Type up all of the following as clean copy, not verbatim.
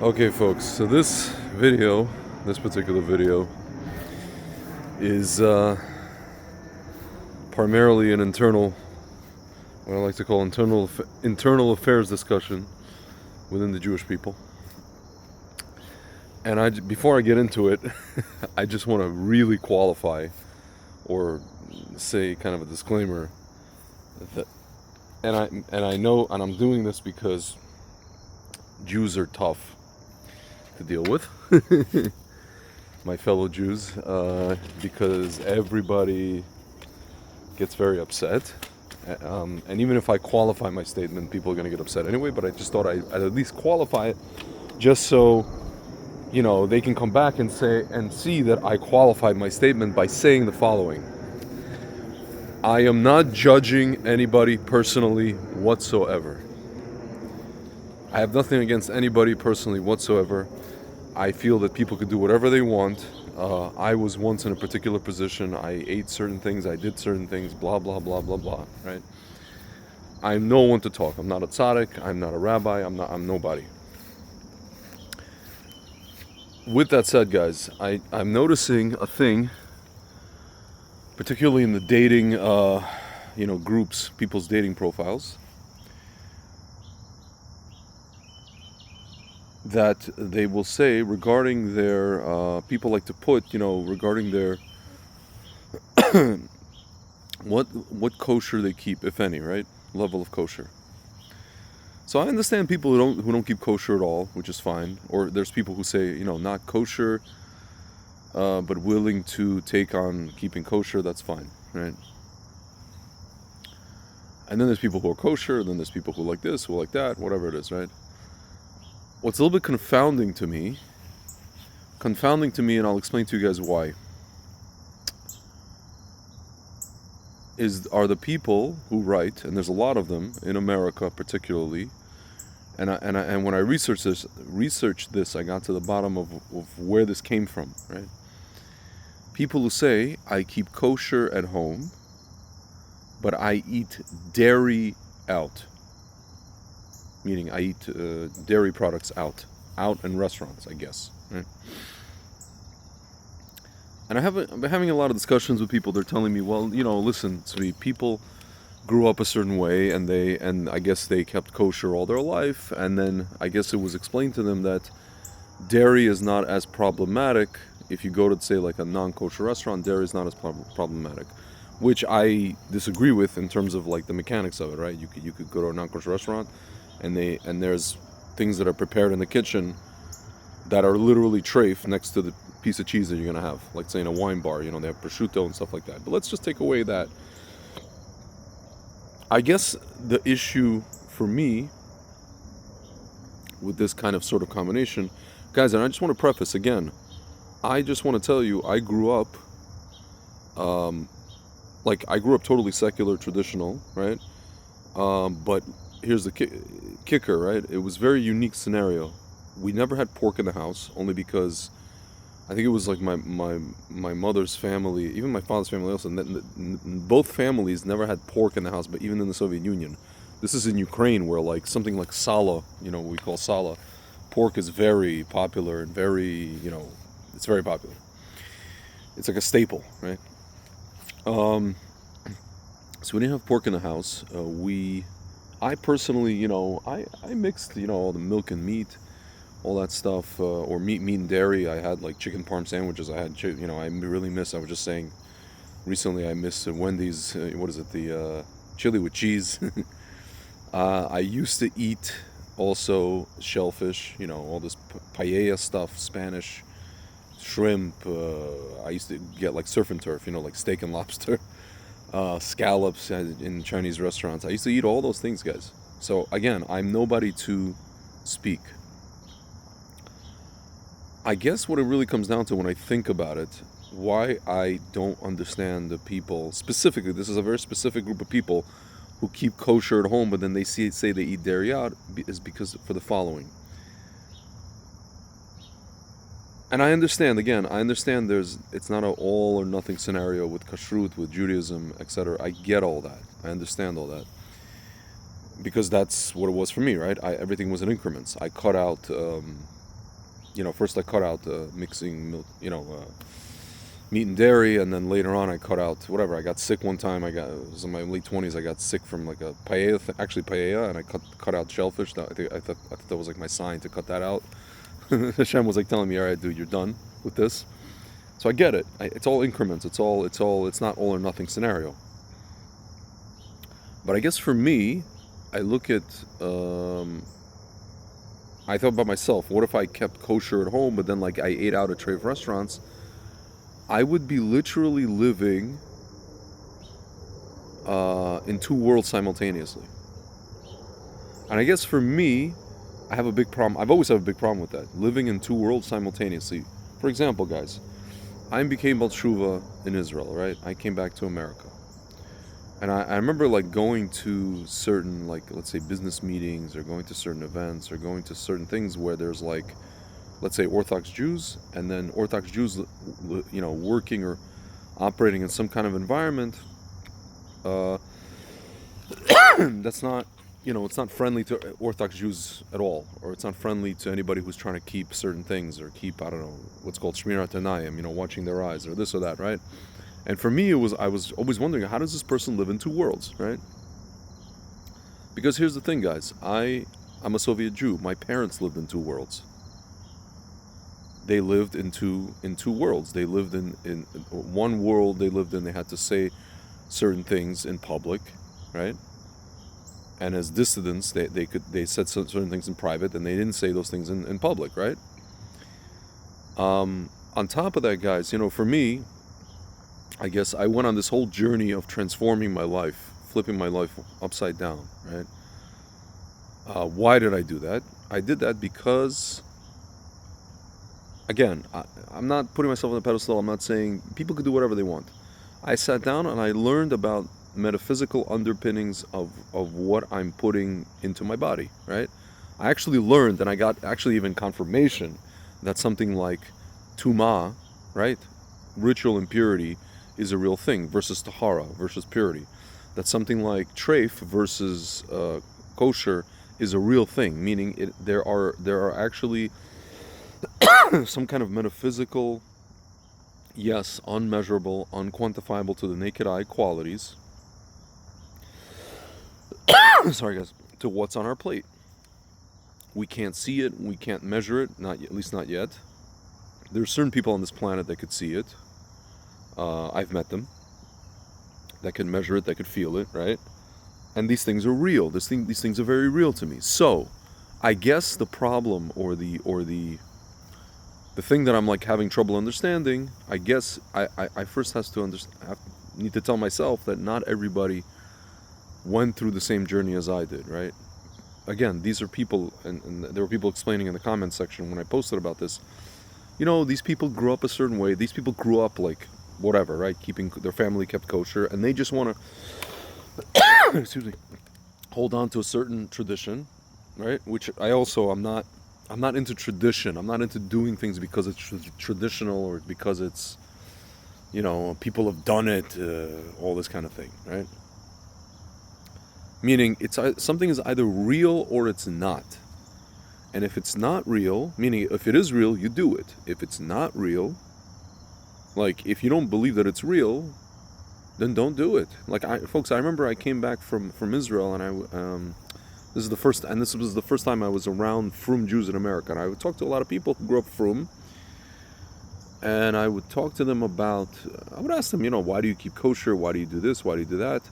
Okay, folks, so this particular video, is primarily an what I like to call internal affairs discussion within the Jewish people. And before I get into it, I just want to really qualify or say kind of a disclaimer that, and I know, and I'm doing this because Jews are tough to deal with. My fellow Jews, because everybody gets very upset. And even if I qualify my statement, people are going to get upset anyway, but I just thought I'd at least qualify it just so, they can come back and see that I qualified my statement by saying the following. I am not judging anybody personally whatsoever. I have nothing against anybody personally whatsoever. I feel that people could do whatever they want. I was once in a particular position. I ate certain things. I did certain things. Blah, blah, blah, blah, blah. Right? I'm no one to talk. I'm not a tzaddik. I'm not a rabbi. I'm nobody. With that said, guys, I'm noticing a thing, particularly in the dating, groups, people's dating profiles, that they will say regarding their, people like to put, regarding their, what kosher they keep, if any, right? Level of kosher. So I understand people who don't keep kosher at all, which is fine. Or there's people who say, not kosher, but willing to take on keeping kosher. That's fine, right? And then there's people who are kosher, and then there's people who like this, who like that, whatever it is, right? What's a little bit confounding to me, and I'll explain to you guys why, are the people who write, and there's a lot of them in America particularly, and when I researched this, I got to the bottom of where this came from, right? People who say, I keep kosher at home, but I eat dairy out. Meaning I eat dairy products out in restaurants, I guess, right? And I've been having a lot of discussions with people. They're telling me, well, listen, Tzvi, people grew up a certain way, and I guess they kept kosher all their life, and then I guess it was explained to them that dairy is not as problematic. If you go to, say, like a non-kosher restaurant, dairy is not as problematic, which I disagree with in terms of like the mechanics of it, right? You could go to a non-kosher restaurant, and there's things that are prepared in the kitchen that are literally treif next to the piece of cheese that you're gonna have, like say in a wine bar, they have prosciutto and stuff like that. But let's just take away that. I guess the issue for me with this kind of sort of combination, guys, and I just want to preface again, I just want to tell you, I grew up totally secular, traditional, right? But here's the kicker, right? It was a very unique scenario. We never had pork in the house, only because I think it was like my mother's family, even my father's family also. Both families never had pork in the house, but even in the Soviet Union. This is in Ukraine, where like something like sala, we call sala, pork is very popular and very, it's very popular. It's like a staple, right? So we didn't have pork in the house. I personally, I mixed, all the milk and meat, all that stuff, or meat and dairy. I had like chicken parm sandwiches. I had, I really miss. I was just saying, recently I missed Wendy's. What is it? The chili with cheese. I used to eat also shellfish. All this paella stuff, Spanish shrimp. I used to get like surf and turf. Like steak and lobster. Scallops in Chinese restaurants. I used to eat all those things, guys. So again, I'm nobody to speak. I guess what it really comes down to when I think about it, why I don't understand the people, specifically, this is a very specific group of people who keep kosher at home, but then they say they eat dairy out, is because for the following. And I understand it's not an all or nothing scenario with kashrut, with Judaism, etc. I get all that. I understand all that. Because that's what it was for me, right? Everything was in increments. I cut out First I cut out mixing milk, meat and dairy, and then later on I cut out whatever. I got sick one time. It was in my late 20s. I got sick from like a paella, actually paella, and I cut out shellfish. I thought that was like my sign to cut that out. Hashem was like telling me, all right, dude, you're done with this. So I get it. It's all increments. It's not all or nothing scenario. But I guess for me, I look at, I thought about myself, what if I kept kosher at home, but then like I ate out at Treif restaurants? I would be literally living in two worlds simultaneously. And I guess for me, I have a big problem. I've always had a big problem with that, living in two worlds simultaneously. For example, guys, I became Bal Tshuva in Israel, right? I came back to America. And I remember like going to certain, like, let's say business meetings, or going to certain events, or going to certain things where there's like, let's say Orthodox Jews, and then Orthodox Jews, working or operating in some kind of environment that's not, it's not friendly to Orthodox Jews at all, or it's not friendly to anybody who's trying to keep certain things, or keep, I don't know, what's called Shmirat Tanayim, watching their eyes, or this or that, right? And for me, I was always wondering, how does this person live in two worlds, right? Because here's the thing, guys. I'm a Soviet Jew. My parents lived in two worlds. They lived in two worlds. They lived in one world. They lived in. They had to say certain things in public, right? And as dissidents, they said certain things in private, and they didn't say those things in public, right? On top of that, guys, for me, I guess I went on this whole journey of transforming my life, flipping my life upside down, right? Why did I do that? I did that because, again, I'm not putting myself on a pedestal. I'm not saying people could do whatever they want. I sat down and I learned about metaphysical underpinnings of what I'm putting into my body, right? I actually learned, and I got actually even confirmation that something like tumah, right? Ritual impurity is a real thing, versus tahara, versus purity. That something like treif versus kosher is a real thing, meaning there are actually some kind of metaphysical, yes, unmeasurable, unquantifiable to the naked eye qualities sorry guys, to what's on our plate. We can't see it, we can't measure it, at least not yet. There's certain people on this planet that could see it. I've met them that can measure it, that could feel it, right? And these things are real. These things are very real to me. So, I guess the problem, or the thing that I'm like having trouble understanding, I guess I first need to tell myself that not everybody went through the same journey as I did, right? Again, these are people, and there were people explaining in the comments section when I posted about this. These people grew up a certain way. These people grew up like whatever, right? Keeping their family kept kosher, and they just want to, excuse me, hold on to a certain tradition, right? Which I'm not into tradition. I'm not into doing things because it's traditional, or because it's, people have done it, all this kind of thing, right? Meaning something is either real or it's not. And if it's not real, meaning if it is real, you do it. If it's not real, like if you don't believe that it's real, then don't do it. Like folks, I remember I came back from Israel, and this was the first time I was around Frum Jews in America. And I would talk to a lot of people who grew up Frum, and I would talk to them about, I would ask them, why do you keep kosher? Why do you do this? Why do you do that?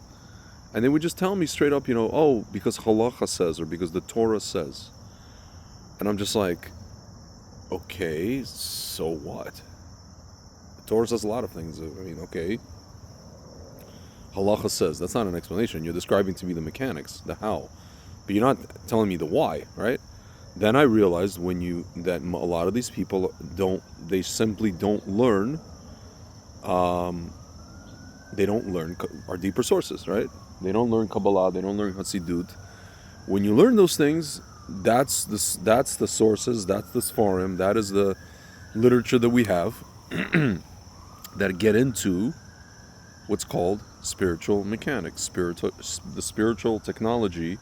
And they would just tell me straight up, because halacha says, or because the Torah says. And I'm just like, okay, so what? The Torah says a lot of things. Okay. Halacha says. That's not an explanation. You're describing to me the mechanics, the how. But you're not telling me the why, right? Then I realized that a lot of these people they simply don't learn, they don't learn our deeper sources, right? They don't learn Kabbalah, they don't learn Hasidut. When you learn those things, that's the sources, that's the Sfarim, that is the literature that we have that get into what's called spiritual mechanics, the spiritual technology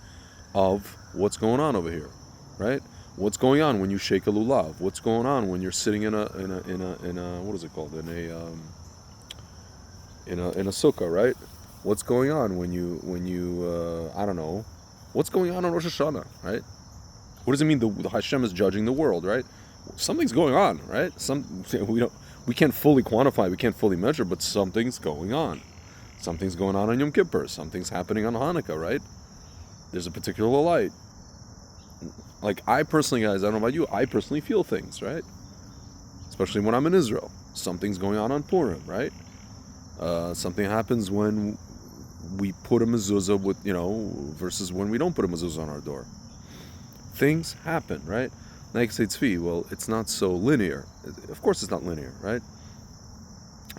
of what's going on over here, right? What's going on when you shake a lulav? What's going on when you're sitting in a what is it called, in a sukkah, right? What's going on when you I don't know, what's going on Rosh Hashanah, right? What does it mean the Hashem is judging the world, right? Something's going on, right? We can't fully quantify, we can't fully measure, but something's going on. Something's going on Yom Kippur. Something's happening on Hanukkah, right? There's a particular light. Like, I personally, guys, I don't know about you, I personally feel things, right? Especially when I'm in Israel. Something's going on Purim, right? Something happens when we put a mezuzah with, versus when we don't put a mezuzah on our door. Things happen, right? Like say tzvi, well, it's not so linear. Of course it's not linear, right?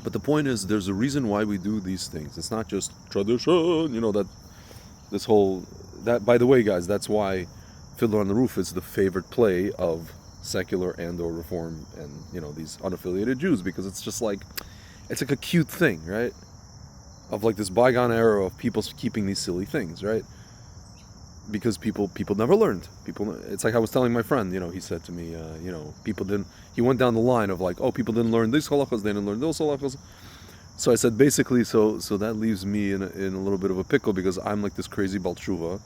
But the point is, there's a reason why we do these things. It's not just tradition, that, by the way, guys, that's why Fiddler on the Roof is the favorite play of secular and or reform and, these unaffiliated Jews, because it's just like, it's like a cute thing, right? Of like this bygone era of people keeping these silly things, right? Because people never learned. It's like I was telling my friend, he said to me, people didn't, he went down the line of like, oh, people didn't learn these halachas, they didn't learn those halachas. So I said, basically, so that leaves me in a little bit of a pickle, because I'm like this crazy Baal Tshuva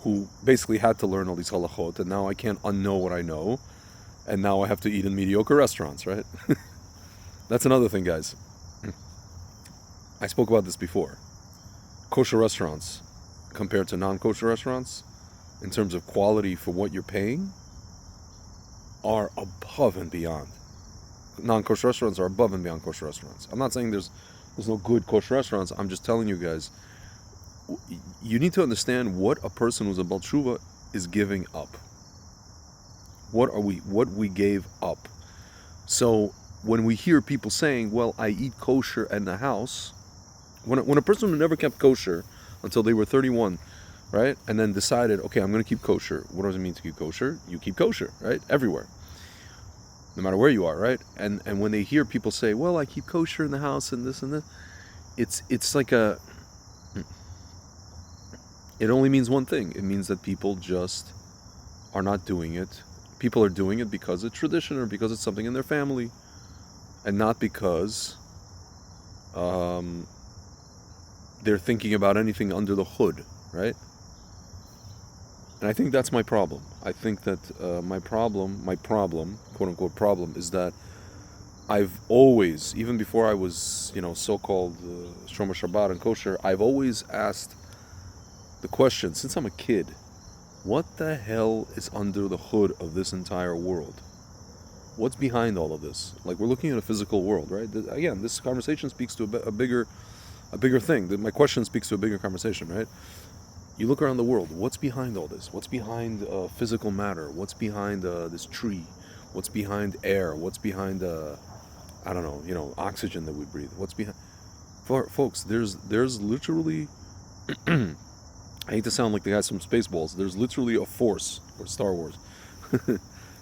who basically had to learn all these halachot, and now I can't unknow what I know, and now I have to eat in mediocre restaurants, right? That's another thing, guys. I spoke about this before. Kosher restaurants compared to non-kosher restaurants, in terms of quality for what you're paying, are above and beyond. Non-kosher restaurants are above and beyond kosher restaurants. I'm not saying there's no good kosher restaurants. I'm just telling you guys, you need to understand what a person who's a Baal Tshuva is giving up. What we gave up. So when we hear people saying, well, I eat kosher in the house, when a person who never kept kosher until they were 31, right? And then decided, okay, I'm going to keep kosher. What does it mean to keep kosher? You keep kosher, right? Everywhere. No matter where you are, right? And when they hear people say, well, I keep kosher in the house and this and that, it's like it only means one thing. It means that people just are not doing it. People are doing it because it's tradition or because it's something in their family, and not because they're thinking about anything under the hood, right? And I think that's my problem. I think that my problem, quote unquote problem, is that I've always, even before I was, so-called Shomer Shabbat and kosher, I've always asked the question, since I'm a kid, what the hell is under the hood of this entire world? What's behind all of this? Like, we're looking at a physical world, right? Again, this conversation speaks to a bigger thing. My question speaks to a bigger conversation, right? You look around the world. What's behind all this? What's behind physical matter? What's behind this tree? What's behind air? What's behind I don't know, oxygen that we breathe? What's behind? Folks, there's literally I hate to sound like the guys from Spaceballs. There's literally a force, or Star Wars.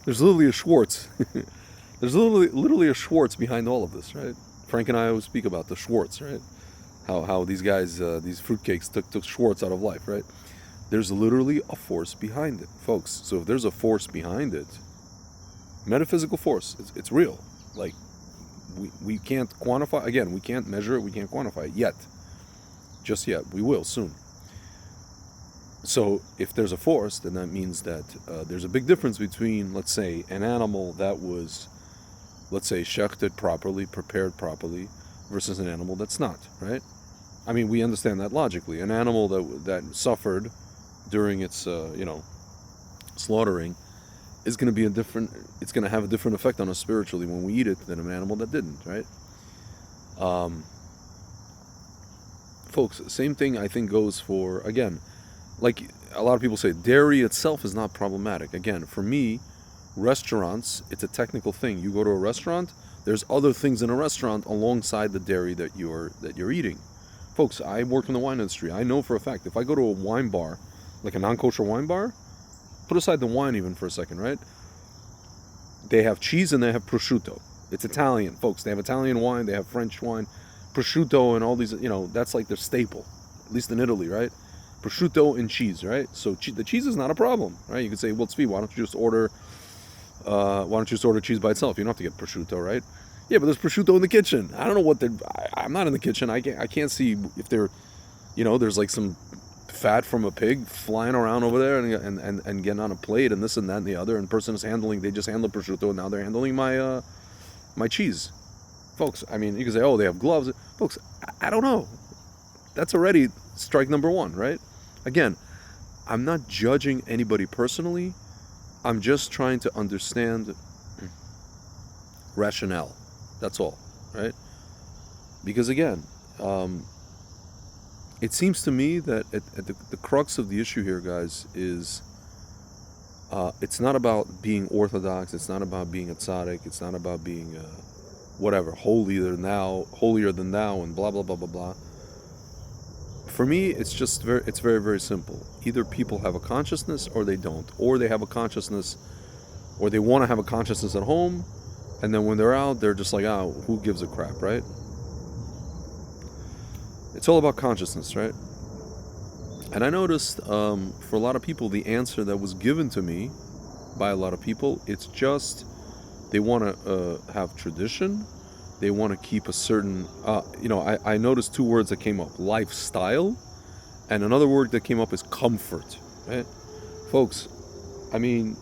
There's literally a Schwartz. There's literally a Schwartz behind all of this, right? Frank and I always speak about the Schwartz, right? How these guys, these fruitcakes took Schwartz out of life, right? There's literally a force behind it, folks. So if there's a force behind it, metaphysical force, it's real. Like, we can't quantify, again, we can't measure it, we can't quantify it yet. Just yet. We will soon. So if there's a force, then that means that there's a big difference between, let's say, an animal that was, let's say, shechted properly, prepared properly, versus an animal that's not, right? I mean, we understand that logically. An animal that suffered during its, slaughtering is going to be it's going to have a different effect on us spiritually when we eat it than an animal that didn't, right? Folks, same thing I think goes for, again, like a lot of people say, dairy itself is not problematic. Again, for me, restaurants, it's a technical thing. You go to a restaurant, there's other things in a restaurant alongside the dairy that you're eating. Folks, I work in the wine industry. I know for a fact, if I go to a wine bar, like a non-kosher wine bar, put aside the wine even for a second, right? They have cheese and they have prosciutto. It's Italian, folks. They have Italian wine, they have French wine, prosciutto and all these, that's like their staple, at least in Italy, right? prosciutto and cheese, right? So the cheese is not a problem, right? You could say, well, Tzvi, why don't you just order cheese by itself? You don't have to get prosciutto, right? Yeah, but there's prosciutto in the kitchen. I don't know what I'm not in the kitchen. I can't see if there's like some fat from a pig flying around over there and getting on a plate and this and that and the other. And person is they just handled prosciutto and now they're handling my cheese. Folks, I mean, you can say, oh, they have gloves. Folks, I don't know. That's already strike number one, right? Again, I'm not judging anybody personally. I'm just trying to understand rationale. That's all, right? Because again, it seems to me that at the crux of the issue here, guys, is it's not about being orthodox. It's not about being a tzaddik. It's not about being whatever, holier than thou, and blah, blah, blah, blah, blah. For me, it's very, very simple. Either people have a consciousness or they don't. Or they have a consciousness, or they want to have a consciousness at home, and then when they're out, they're just like, who gives a crap, right? It's all about consciousness, right? And I noticed for a lot of people, the answer that was given to me by a lot of people, it's just they want to have tradition. They want to keep a certain, I noticed two words that came up: lifestyle, and another word that came up is comfort, right? Folks, I mean,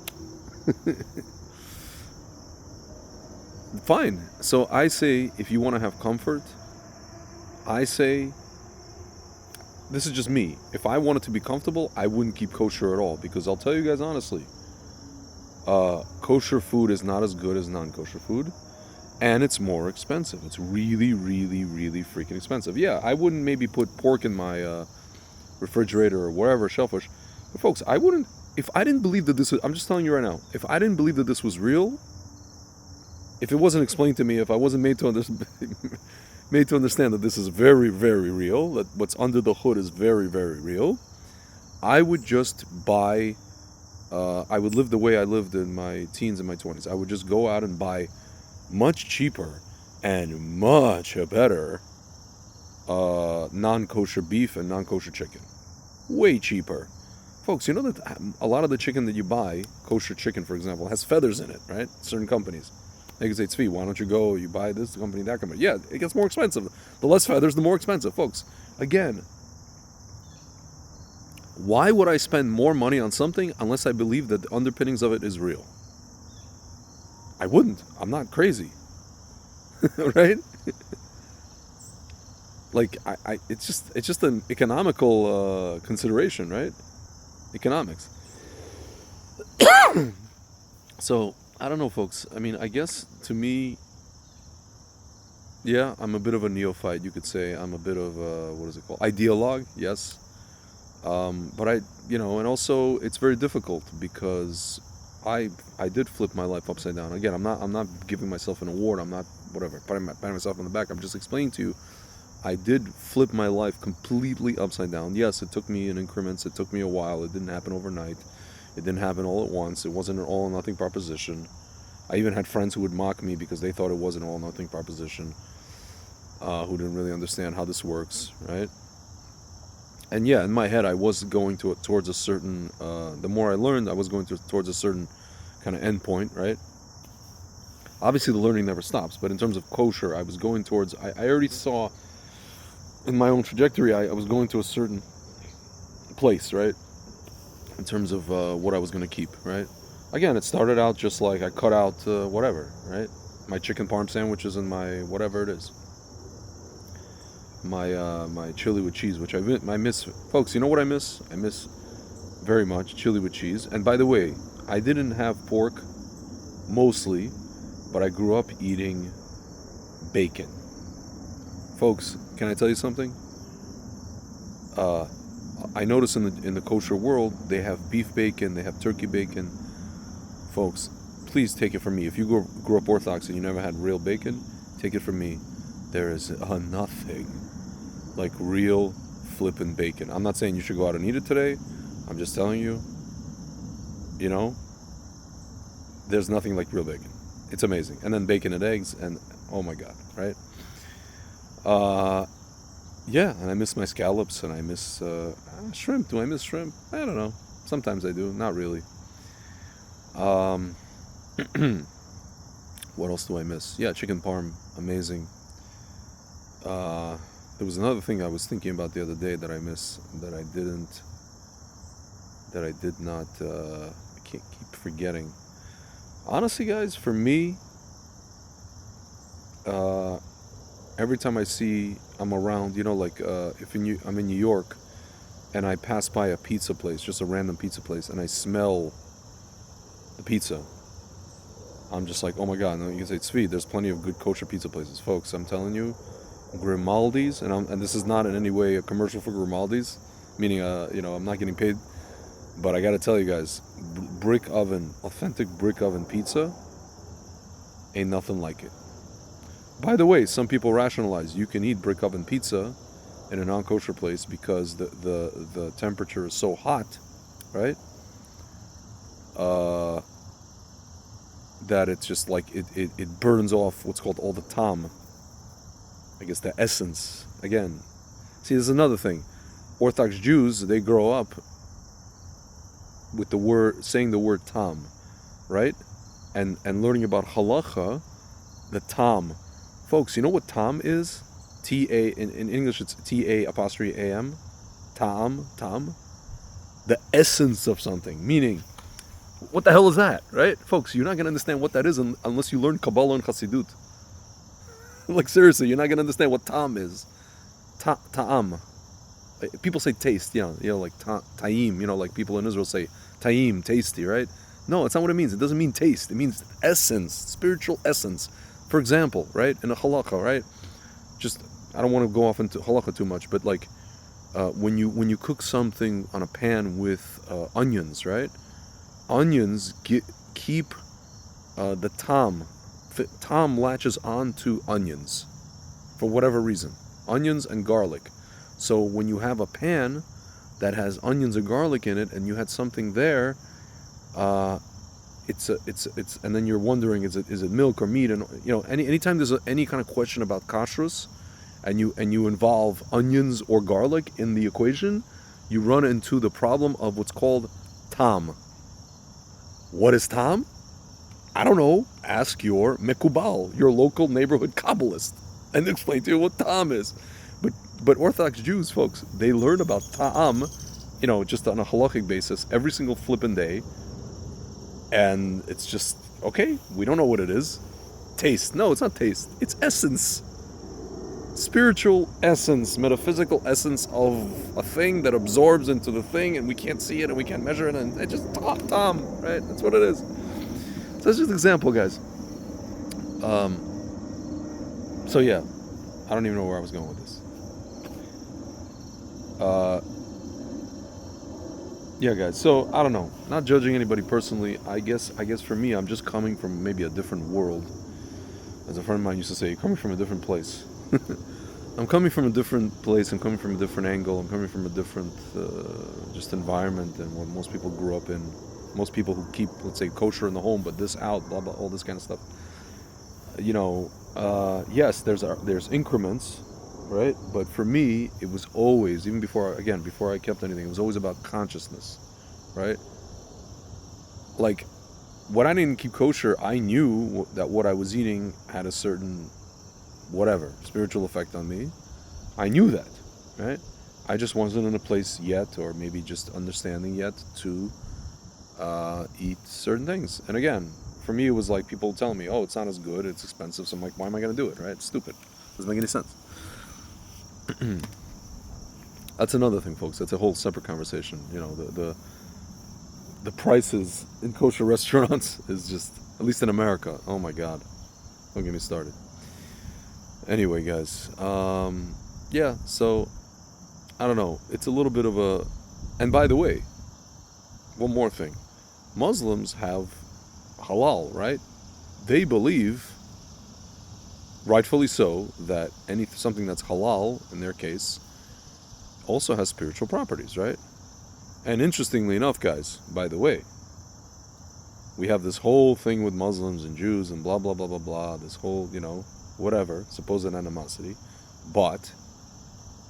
fine. So I say, if you want to have comfort, I say, this is just me. If I wanted to be comfortable, I wouldn't keep kosher at all, because I'll tell you guys honestly, kosher food is not as good as non-kosher food. And it's more expensive. It's really, really, really freaking expensive. Yeah, I wouldn't maybe put pork in my refrigerator or wherever, shellfish. But folks, I wouldn't, if I didn't believe that this was, I'm just telling you right now, if I didn't believe that this was real, if it wasn't explained to me, if I wasn't made to understand that this is very, very real, that what's under the hood is very, very real, I would just buy, I would live the way I lived in my teens and my 20s. I would just go out and buy much cheaper and much better non-kosher beef and non-kosher chicken. Way cheaper. Folks, you know that a lot of the chicken that you buy, kosher chicken for example, has feathers in it, right? Certain companies. They can say, Tzvi, why don't you buy this company, that company? Yeah, it gets more expensive. The less feathers, the more expensive. Folks, again, why would I spend more money on something unless I believe that the underpinnings of it is real? I wouldn't. I'm not crazy. Right? Like, it's just an economical consideration, right? Economics. So, I don't know, folks. I mean, I guess to me, yeah, I'm a bit of a neophyte, you could say. I'm a bit of a, what is it called? Ideologue, yes. But and also it's very difficult because I did flip my life upside down. Again, I'm not giving myself an award. I'm not patting myself on the back. I'm just explaining to you, I did flip my life completely upside down. Yes, it took me in increments. It took me a while. It didn't happen overnight. It didn't happen all at once. It wasn't an all or nothing proposition. I even had friends who would mock me because they thought it was an all or nothing proposition, who didn't really understand how this works, right? And yeah, in my head, I was going towards a certain, the more I learned, I was going towards a certain kind of end point, right? Obviously, the learning never stops, but in terms of kosher, I was going towards, I already saw in my own trajectory, I was going to a certain place, right? In terms of what I was going to keep, right? Again, it started out just like I cut out whatever, right? My chicken parm sandwiches and my whatever it is. My chili with cheese, which I miss. Folks, you know what I miss? I miss very much chili with cheese. And by the way, I didn't have pork mostly, but I grew up eating bacon. Folks, can I tell you something? I notice in the kosher world, they have beef bacon, they have turkey bacon. Folks, please take it from me. If you grew up Orthodox and you never had real bacon, take it from me. There is nothing like real flippin' bacon. I'm not saying you should go out and eat it today. I'm just telling you, there's nothing like real bacon. It's amazing. And then bacon and eggs, and oh my God, right? yeah, and I miss my scallops, and I miss shrimp. Do I miss shrimp? I don't know. Sometimes I do. Not really. Um, what else do I miss? Yeah, chicken parm, amazing. Uh, there was another thing I was thinking about the other day that I miss that I didn't, that I did not. I can't keep forgetting. Honestly, guys, for me, uh, every time I'm around, like if I'm in New York and I pass by a pizza place, just a random pizza place, and I smell the pizza, I'm just like, oh my God. And you can say, Tzvi, there's plenty of good kosher pizza places. Folks, I'm telling you, Grimaldi's, and this is not in any way a commercial for Grimaldi's, meaning, I'm not getting paid, but I got to tell you guys, authentic brick oven pizza, ain't nothing like it. By the way, some people rationalize you can eat brick oven pizza in a non-kosher place because the temperature is so hot, right? That it's just like it burns off what's called all the tam. I guess the essence. Again, see, there's another thing. Orthodox Jews, they grow up with saying the word tam, right? And learning about halacha, the tam. Folks, you know what tam is? T-A, in English it's T-A apostrophe A-M. Tam. The essence of something. Meaning, what the hell is that, right? Folks, you're not going to understand what that is unless you learn Kabbalah and Chassidut. Like, seriously, you're not going to understand what tam is. Ta'am. People say taste, like ta'im, like people in Israel say ta'im, tasty, right? No, it's not what it means. It doesn't mean taste. It means essence, spiritual essence. For example, right, in a halakha, right? Just, I don't want to go off into halakha too much, but like when you cook something on a pan with onions, right? Onions keep the tam. The tam latches onto onions for whatever reason. Onions and garlic. So when you have a pan that has onions and garlic in it, and you had something there, it's and then you're wondering, is it milk or meat? And anytime there's any kind of question about kashrus, and you involve onions or garlic in the equation, you run into the problem of what's called tam. What is tam? I don't know. Ask your mekubal, your local neighborhood Kabbalist, and explain to you what tam is. But Orthodox Jews, folks, they learn about ta'am, just on a halachic basis every single flippin' day. And it's just, okay, we don't know what it is. Taste. No, it's not taste. It's essence. Spiritual essence, metaphysical essence of a thing that absorbs into the thing, and we can't see it and we can't measure it, and it's just ta'am, right? That's what it is. So that's just an example, guys. So yeah, I don't even know where I was going with this. Yeah, guys. So I don't know. Not judging anybody personally. I guess for me, I'm just coming from maybe a different world. As a friend of mine used to say, coming from a different place. I'm coming from a different place. I'm coming from a different angle. I'm coming from a different just environment than what most people grew up in. Most people who keep, let's say, kosher in the home, but this out, blah blah, all this kind of stuff. Yes, there's increments, right? But for me, it was always, even before I kept anything, it was always about consciousness, right? Like, when I didn't keep kosher, I knew that what I was eating had a certain, whatever, spiritual effect on me. I knew that, right? I just wasn't in a place yet, or maybe just understanding yet, to eat certain things. And again, for me, it was like people telling me, oh, it's not as good, it's expensive. So I'm like, why am I going to do it, right? It's stupid. Doesn't make any sense. That's another thing, folks. That's a whole separate conversation. The prices in kosher restaurants is just, at least in America, oh my God. Don't get me started. Anyway, guys, yeah, so, I don't know. It's a little bit of a, and by the way, one more thing. Muslims have halal, right? They believe, rightfully so, that something that's halal, in their case, also has spiritual properties, right? And interestingly enough, guys, by the way, we have this whole thing with Muslims and Jews and blah, blah, blah, blah, blah, this whole, whatever, supposed animosity. But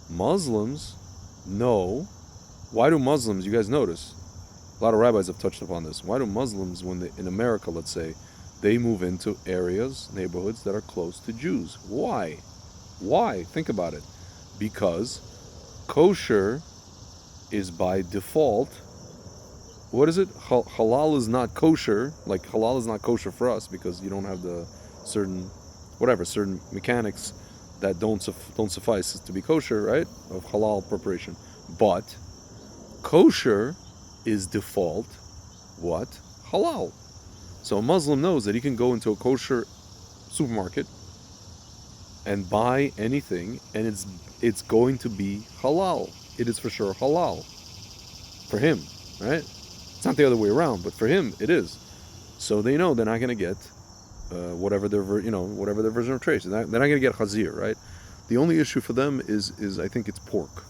Muslims, no. Why do Muslims, you guys notice, a lot of rabbis have touched upon this. Why do Muslims, when they, in America, let's say, they move into areas, neighborhoods that are close to Jews? Why? Why? Think about it. Because kosher is by default, what is it? Halal is not kosher. Like halal is not kosher for us because you don't have the certain mechanics that don't suffice to be kosher, right? Of halal preparation. But kosher is default what? Halal. So a Muslim knows that he can go into a kosher supermarket and buy anything, and it's going to be halal. It is for sure halal for him, right? It's not the other way around, but for him it is. So they know they're not going to get whatever their version of trace. They're not going to get chazir, right? The only issue for them is I think it's pork.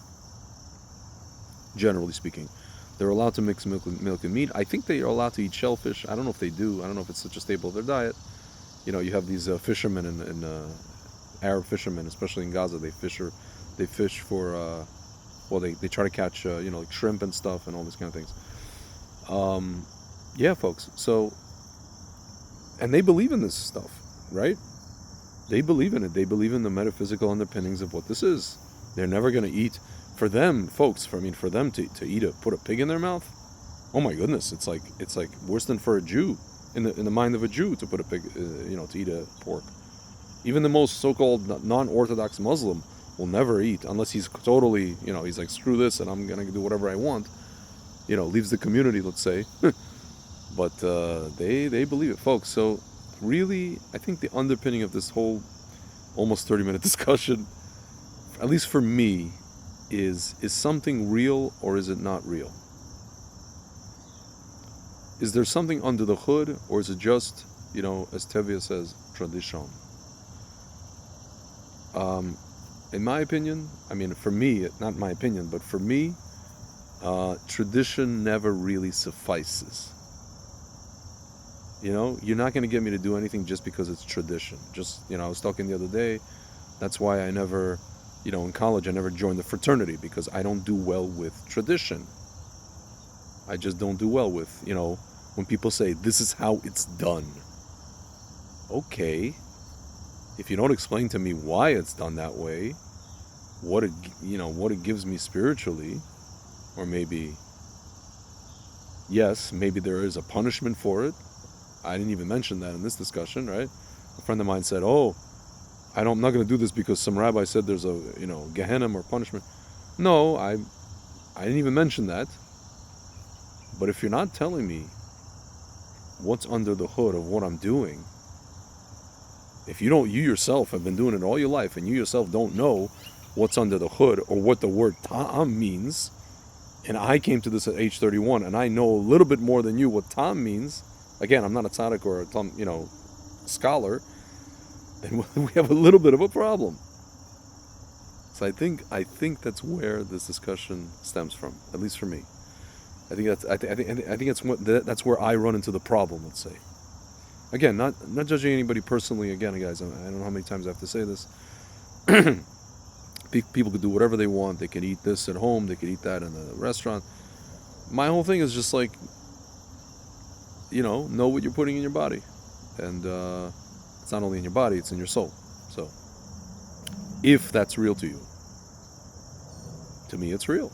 Generally speaking, they're allowed to mix milk and meat. I think they are allowed to eat shellfish. I don't know if they do. I don't know if it's such a staple of their diet. You know, you have these fishermen in Arab fishermen, especially in Gaza. They fish for they try to catch like shrimp and stuff and all these kind of things. Yeah, folks. So, and they believe in this stuff, right? They believe in it. They believe in the metaphysical underpinnings of what this is. They're never going to eat. For them, folks, for them to put a pig in their mouth, oh my goodness, it's like worse than for a Jew, in the mind of a Jew, to put a pig, to eat a pork. Even the most so-called non-Orthodox Muslim will never eat unless he's totally, he's like, screw this, and I'm gonna do whatever I want. Leaves the community, let's say. But they believe it, folks. So really, I think the underpinning of this whole almost 30-minute discussion, at least for me, is something real or is it not real? Is there something under the hood, or is it just, as Tevye says, tradition? In my opinion, for me, not my opinion, but for me, tradition never really suffices. You're not going to get me to do anything just because it's tradition. Just, I was talking the other day, that's why I never, in college, I never joined the fraternity, because I don't do well with tradition. I just don't do well with, when people say, this is how it's done. Okay. If you don't explain to me why it's done that way, what it gives me spiritually, or maybe there is a punishment for it. I didn't even mention that in this discussion, right? A friend of mine said, I'm not going to do this because some rabbi said there's a, Gehenna or punishment. No, I didn't even mention that. But if you're not telling me what's under the hood of what I'm doing, if you yourself have been doing it all your life and you yourself don't know what's under the hood or what the word ta'am means, and I came to this at age 31 and I know a little bit more than you what ta'am means, again, I'm not a tzaddik or a scholar, then we have a little bit of a problem. So I think that's where this discussion stems from, at least for me. I think that's where I run into the problem. Let's say, again, not judging anybody personally. Again, guys, I don't know how many times I have to say this. People could do whatever they want. They can eat this at home. They could eat that in a restaurant. My whole thing is just like, know what you're putting in your body, and it's not only in your body, it's in your soul. So, if that's real to you, to me, it's real.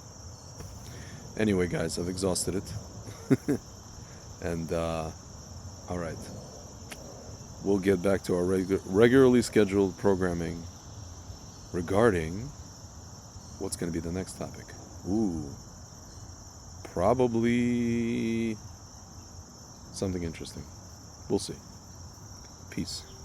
Anyway, guys, I've exhausted it. And, all right. We'll get back to our regularly scheduled programming regarding what's going to be the next topic. Probably something interesting. We'll see. Peace.